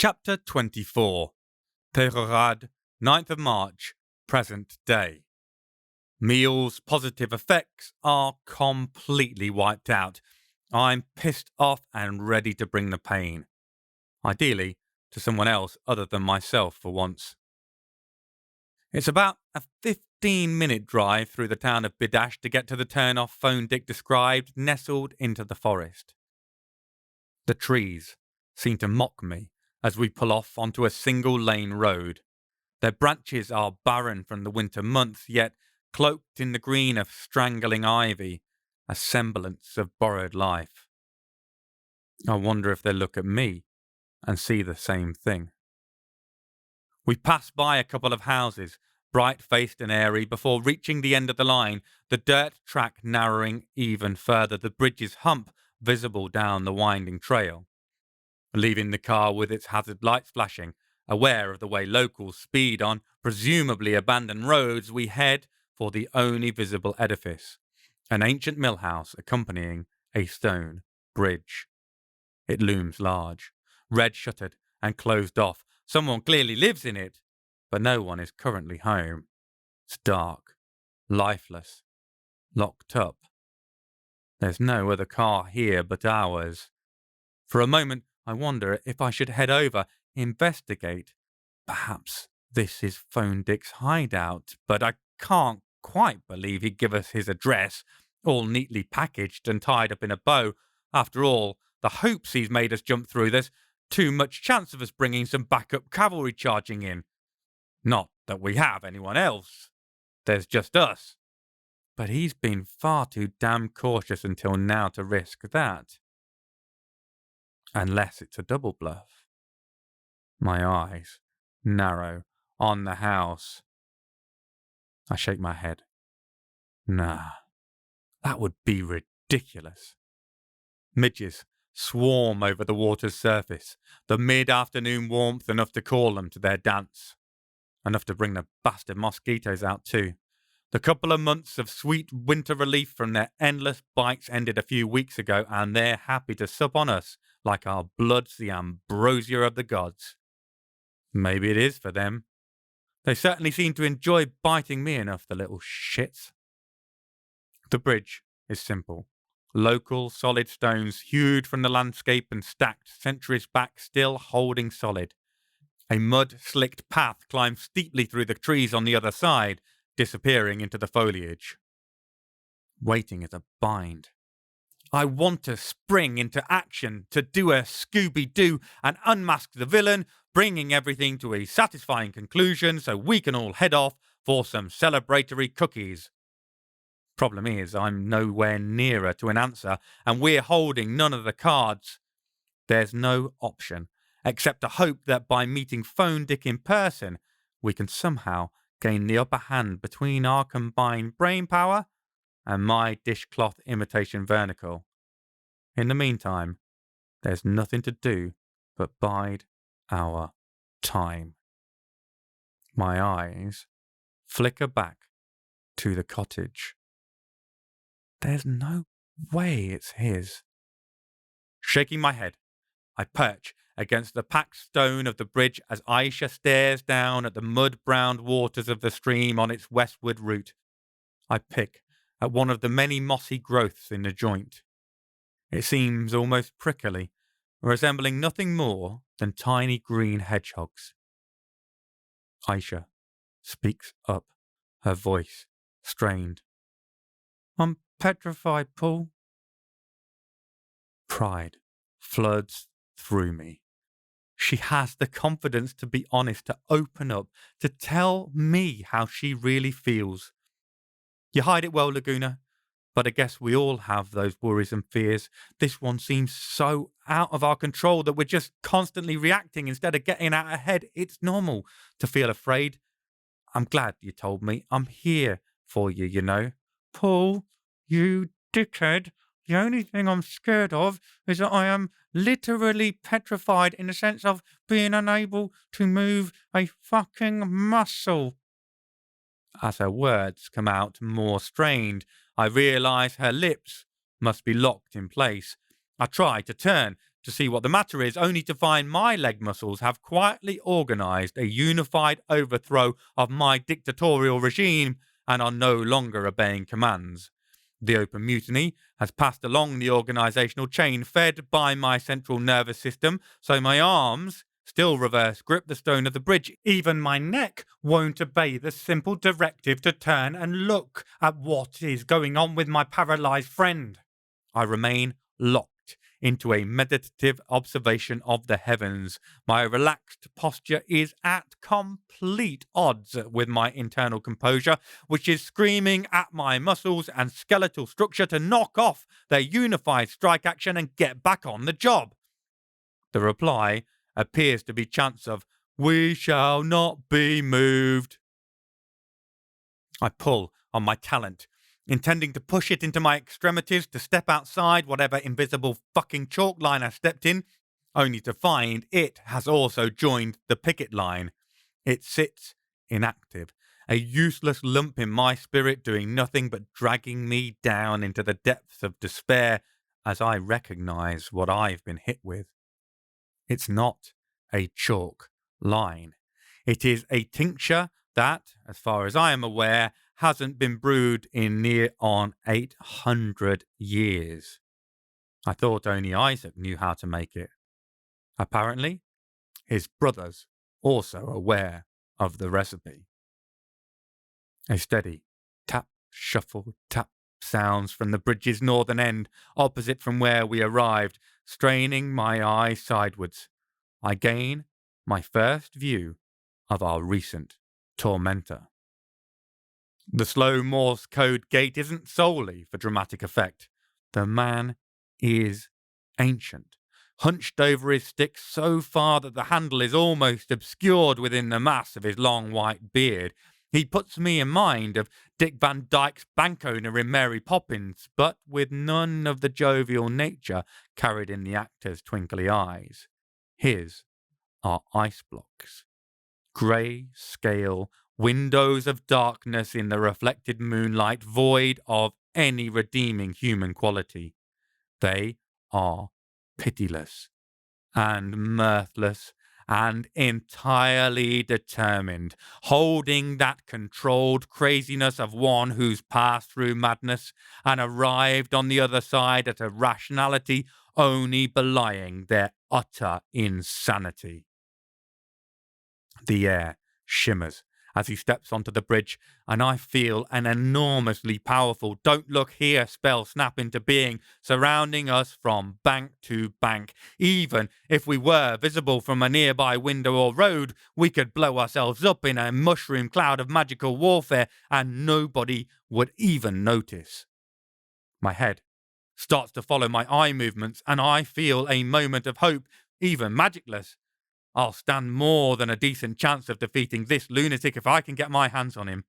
Chapter 24. Terrorad, 9th of March, present day. Meal's positive effects are completely wiped out. I'm pissed off and ready to bring the pain. Ideally, to someone else other than myself for once. It's about a 15-minute drive through the town of Bidash to get to the turn-off phone Dick described, nestled into the forest. The trees seem to mock me as we pull off onto a single-lane road. Their branches are barren from the winter months, yet cloaked in the green of strangling ivy, a semblance of borrowed life. I wonder if they look at me and see the same thing. We pass by a couple of houses, bright-faced and airy, before reaching the end of the line, the dirt track narrowing even further, the bridge's hump visible down the winding trail. Leaving the car with its hazard lights flashing, aware of the way locals speed on presumably abandoned roads, we head for the only visible edifice, an ancient mill house accompanying a stone bridge. It looms large, red-shuttered and closed off. Someone clearly lives in it, but no one is currently home. It's dark, lifeless, locked up. There's no other car here but ours. For a moment, I wonder if I should head over, investigate. Perhaps this is Phone Dick's hideout, but I can't quite believe he'd give us his address, all neatly packaged and tied up in a bow. After all, the hoops he's made us jump through, there's too much chance of us bringing some backup cavalry charging in. Not that we have anyone else. There's just us. But he's been far too damn cautious until now to risk that. Unless it's a double bluff. My eyes narrow on the house. I shake my head. Nah, that would be ridiculous. Midges swarm over the water's surface, the mid-afternoon warmth enough to call them to their dance. Enough to bring the bastard mosquitoes out too. The couple of months of sweet winter relief from their endless bites ended a few weeks ago, and they're happy to sup on us like our blood's the ambrosia of the gods. Maybe it is for them. They certainly seem to enjoy biting me enough, the little shits. The bridge is simple. Local solid stones hewed from the landscape and stacked centuries back, still holding solid. A mud-slicked path climbs steeply through the trees on the other side, disappearing into the foliage. Waiting is a bind. I want to spring into action, to do a Scooby-Doo and unmask the villain, bringing everything to a satisfying conclusion so we can all head off for some celebratory cookies. Problem is, I'm nowhere nearer to an answer, and we're holding none of the cards. There's no option, except to hope that by meeting Phone Dick in person, we can somehow gain the upper hand between our combined brain power and my dishcloth imitation vernacle. In the meantime, there's nothing to do but bide our time. My eyes flicker back to the cottage. There's no way it's his. Shaking my head, I perch against the packed stone of the bridge as Aisha stares down at the mud-browned waters of the stream on its westward route. I pick at one of the many mossy growths in the joint. It seems almost prickly, resembling nothing more than tiny green hedgehogs. Aisha speaks up, her voice strained. I'm petrified, Paul. Pride floods through me. She has the confidence to be honest, to open up, to tell me how she really feels. You hide it well, Laguna, but I guess we all have those worries and fears. This one seems so out of our control that we're just constantly reacting instead of getting out ahead. It's normal to feel afraid. I'm glad you told me. I'm here for you, you know. Paul, you dickhead. The only thing I'm scared of is that I am literally petrified in the sense of being unable to move a fucking muscle. As her words come out more strained, I realise her lips must be locked in place. I try to turn to see what the matter is, only to find my leg muscles have quietly organised a unified overthrow of my dictatorial regime and are no longer obeying commands. The open mutiny has passed along the organisational chain fed by my central nervous system, so my arms still reverse grip the stone of the bridge. Even my neck won't obey the simple directive to turn and look at what is going on with my paralysed friend. I remain locked into a meditative observation of the heavens. My relaxed posture is at complete odds with my internal composure, which is screaming at my muscles and skeletal structure to knock off their unified strike action and get back on the job. The reply appears to be chants of, "We shall not be moved." I pull on my talent, intending to push it into my extremities to step outside whatever invisible fucking chalk line I stepped in, only to find it has also joined the picket line. It sits inactive, a useless lump in my spirit doing nothing but dragging me down into the depths of despair as I recognise what I've been hit with. It's not a chalk line. It is a tincture that, as far as I am aware, hasn't been brewed in near on 800 years. I thought only Isaac knew how to make it. Apparently, his brothers also aware of the recipe. A steady tap, shuffle, tap sounds from the bridge's northern end, opposite from where we arrived, straining my eye sidewards. I gain my first view of our recent tormentor. The slow Morse code gait isn't solely for dramatic effect. The man is ancient, hunched over his stick so far that the handle is almost obscured within the mass of his long white beard. He puts me in mind of Dick Van Dyke's bank owner in Mary Poppins, but with none of the jovial nature carried in the actor's twinkly eyes. His are ice blocks, grey scale windows of darkness in the reflected moonlight, void of any redeeming human quality. They are pitiless and mirthless and entirely determined, holding that controlled craziness of one who's passed through madness and arrived on the other side at a rationality only belying their utter insanity. The air shimmers as he steps onto the bridge, and I feel an enormously powerful "don't look here" spell snap into being, surrounding us from bank to bank. Even if we were visible from a nearby window or road, we could blow ourselves up in a mushroom cloud of magical warfare, and nobody would even notice. My head starts to follow my eye movements, and I feel a moment of hope, even magicless. I'll stand more than a decent chance of defeating this lunatic if I can get my hands on him.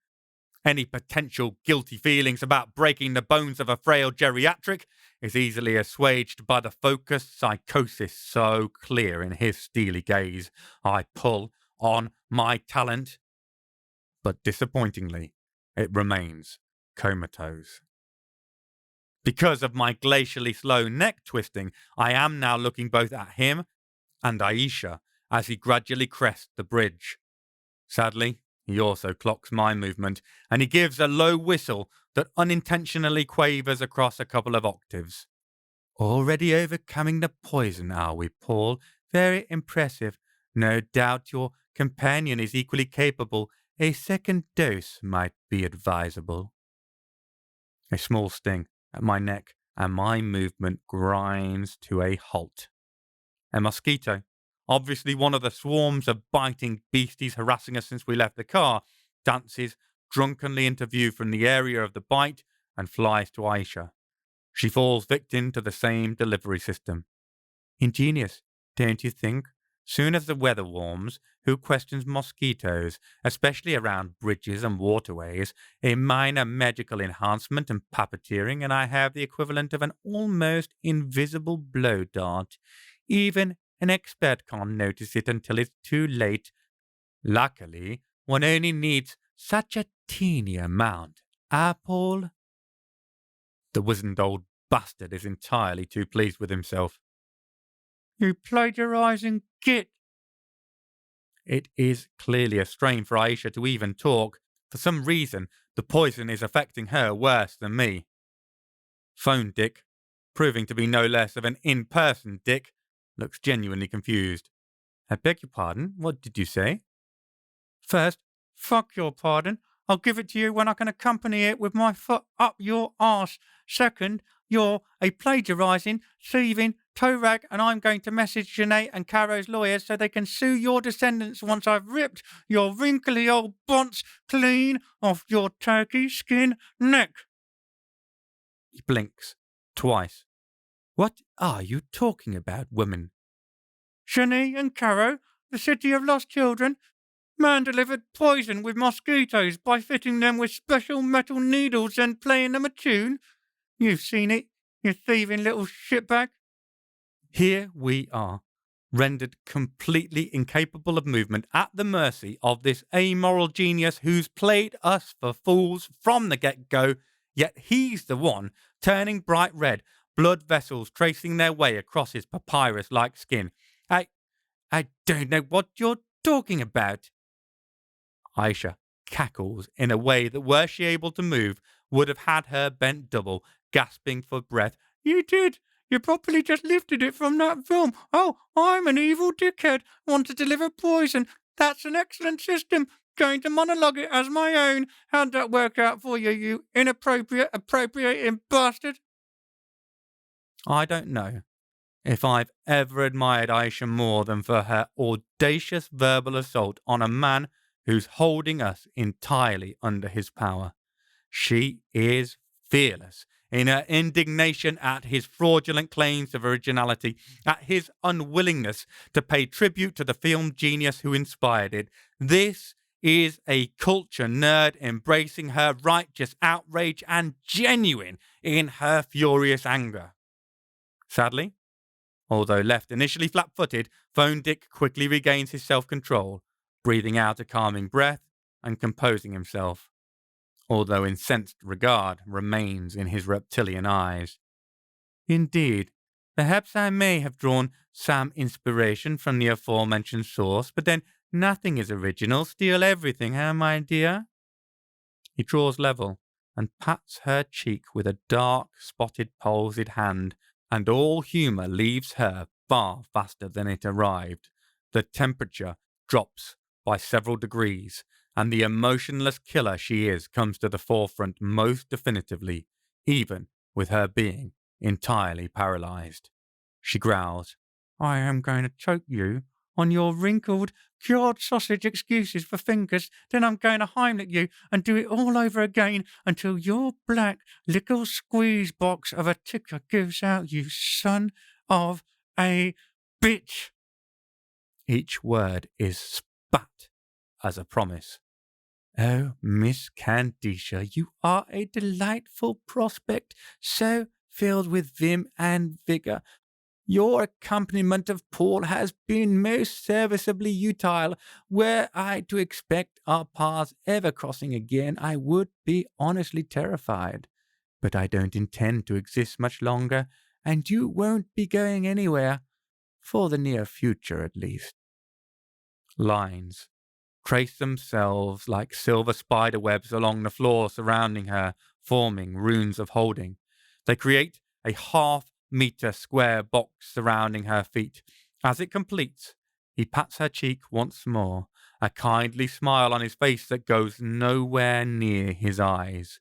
Any potential guilty feelings about breaking the bones of a frail geriatric is easily assuaged by the focused psychosis so clear in his steely gaze. I pull on my talent, but disappointingly, it remains comatose. Because of my glacially slow neck twisting, I am now looking both at him and Aisha as he gradually crests the bridge. Sadly, he also clocks my movement, and he gives a low whistle that unintentionally quavers across a couple of octaves. "Already overcoming the poison, are we, Paul? Very impressive. No doubt your companion is equally capable. A second dose might be advisable." A small sting at my neck, and my movement grinds to a halt. A mosquito, obviously one of the swarms of biting beasties harassing us since we left the car, dances drunkenly into view from the area of the bite and flies to Aisha. She falls victim to the same delivery system. Ingenious, don't you think? Soon as the weather warms, who questions mosquitoes, especially around bridges and waterways? A minor magical enhancement and puppeteering, and I have the equivalent of an almost invisible blow dart. Even an expert can't notice it until it's too late. Luckily, one only needs such a teeny amount. Paul? The wizened old bastard is entirely too pleased with himself. You plagiarizing git. It is clearly a strain for Aisha to even talk. For some reason, the poison is affecting her worse than me. Phone Dick, proving to be no less of an in-person dick, looks genuinely confused. I beg your pardon, what did you say? First, fuck your pardon. I'll give it to you when I can accompany it with my foot up your arse. Second, you're a plagiarising, thieving, toe rag, and I'm going to message Janae and Caro's lawyers so they can sue your descendants once I've ripped your wrinkly old bonce clean off your turkey skin neck. He blinks twice. What are you talking about, woman? Janae and Caro, the city of lost children. Man delivered poison with mosquitoes by fitting them with special metal needles and playing them a tune. You've seen it, you thieving little shitbag. Here we are, rendered completely incapable of movement at the mercy of this amoral genius who's played us for fools from the get-go, yet he's the one turning bright red, blood vessels tracing their way across his papyrus-like skin. I don't know what you're talking about. Aisha cackles in a way that, were she able to move, would have had her bent double, gasping for breath. You did. You properly just lifted it from that film. Oh, I'm an evil dickhead. Want to deliver poison. That's an excellent system. Going to monologue it as my own. How'd that work out for you, you inappropriate, appropriating bastard? I don't know if I've ever admired Aisha more than for her audacious verbal assault on a man who's holding us entirely under his power. She is fearless in her indignation at his fraudulent claims of originality, at his unwillingness to pay tribute to the film genius who inspired it. This is a culture nerd embracing her righteous outrage and genuine in her furious anger. Sadly, although left initially flat-footed, Phone Dick quickly regains his self-control, breathing out a calming breath and composing himself, although incensed regard remains in his reptilian eyes. Indeed, perhaps I may have drawn some inspiration from the aforementioned source, but then nothing is original. Steal everything, my dear? He draws level and pats her cheek with a dark, spotted, palsied hand, and all humour leaves her far faster than it arrived. The temperature drops by several degrees, and the emotionless killer she is comes to the forefront most definitively, even with her being entirely paralyzed. She growls, I am going to choke you on your wrinkled, cured sausage excuses for fingers, then I'm going to Heimlich you and do it all over again until your black little squeeze box of a ticker gives out, you son of a bitch. Each word is spat as a promise. Oh, Miss Candisha, you are a delightful prospect, so filled with vim and vigour. Your accompaniment of Paul has been most serviceably utile. Were I to expect our paths ever crossing again, I would be honestly terrified. But I don't intend to exist much longer, and you won't be going anywhere, for the near future at least. Lines trace themselves like silver spider webs along the floor surrounding her, forming runes of holding. They create a half-meter square box surrounding her feet. As it completes, he pats her cheek once more, a kindly smile on his face that goes nowhere near his eyes.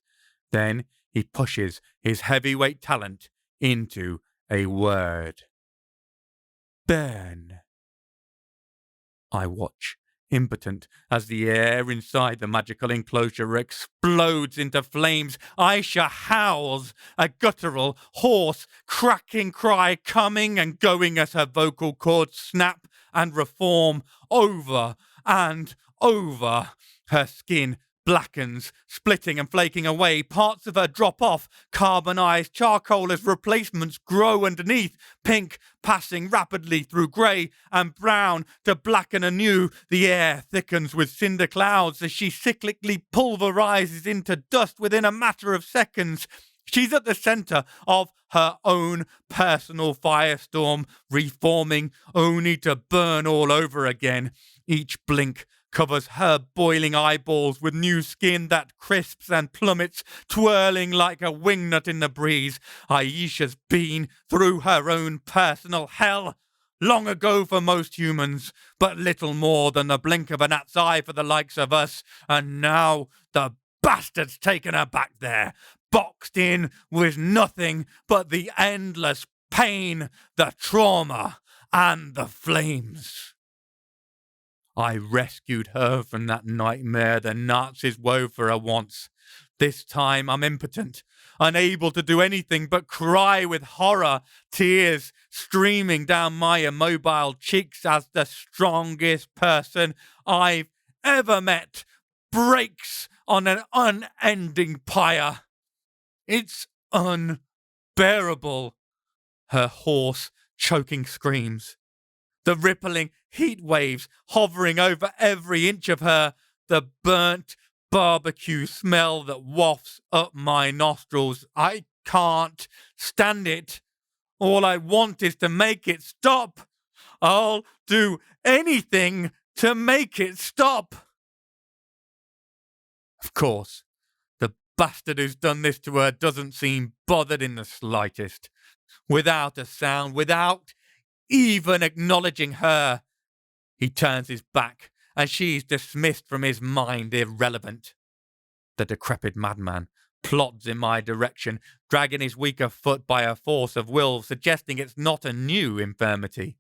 Then he pushes his heavyweight talent into a word. Burn. I watch, impotent, as the air inside the magical enclosure explodes into flames. Aisha howls, a guttural, hoarse, cracking cry coming and going as her vocal cords snap and reform over and over. Her skin blackens, splitting and flaking away. Parts of her drop off, carbonized charcoal as replacements grow underneath, pink passing rapidly through grey and brown to blacken anew. The air thickens with cinder clouds as she cyclically pulverizes into dust within a matter of seconds. She's at the center of her own personal firestorm, reforming only to burn all over again. Each blink covers her boiling eyeballs with new skin that crisps and plummets, twirling like a wingnut in the breeze. Aisha's been through her own personal hell. Long ago for most humans, but little more than the blink of an at's eye for the likes of us. And now the bastard's taken her back there, boxed in with nothing but the endless pain, the trauma, and the flames. I rescued her from that nightmare the Nazis wove for her once. This time I'm impotent, unable to do anything but cry with horror, tears streaming down my immobile cheeks as the strongest person I've ever met breaks on an unending pyre. It's unbearable. Her hoarse, choking screams. The rippling heat waves hovering over every inch of her. The burnt barbecue smell that wafts up my nostrils. I can't stand it. All I want is to make it stop. I'll do anything to make it stop. Of course, the bastard who's done this to her doesn't seem bothered in the slightest. Without a sound, without even acknowledging her, he turns his back and she's dismissed from his mind irrelevant. The decrepit madman plods in my direction, dragging his weaker foot by a force of will, suggesting it's not a new infirmity.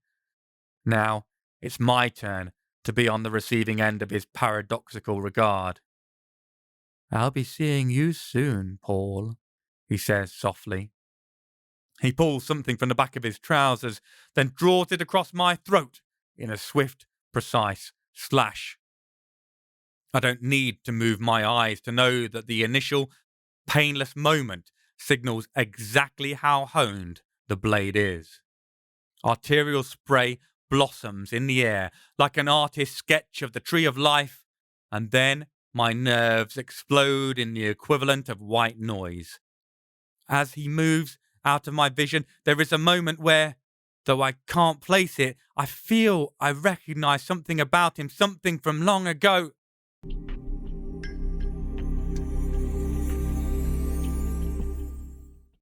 Now it's my turn to be on the receiving end of his paradoxical regard. "I'll be seeing you soon, Paul," he says softly. He pulls something from the back of his trousers, then draws it across my throat in a swift, precise slash. I don't need to move my eyes to know that the initial, painless moment signals exactly how honed the blade is. Arterial spray blossoms in the air like an artist's sketch of the tree of life, and then my nerves explode in the equivalent of white noise. As he moves out of my vision, there is a moment where, though I can't place it, I feel I recognize something about him, something from long ago.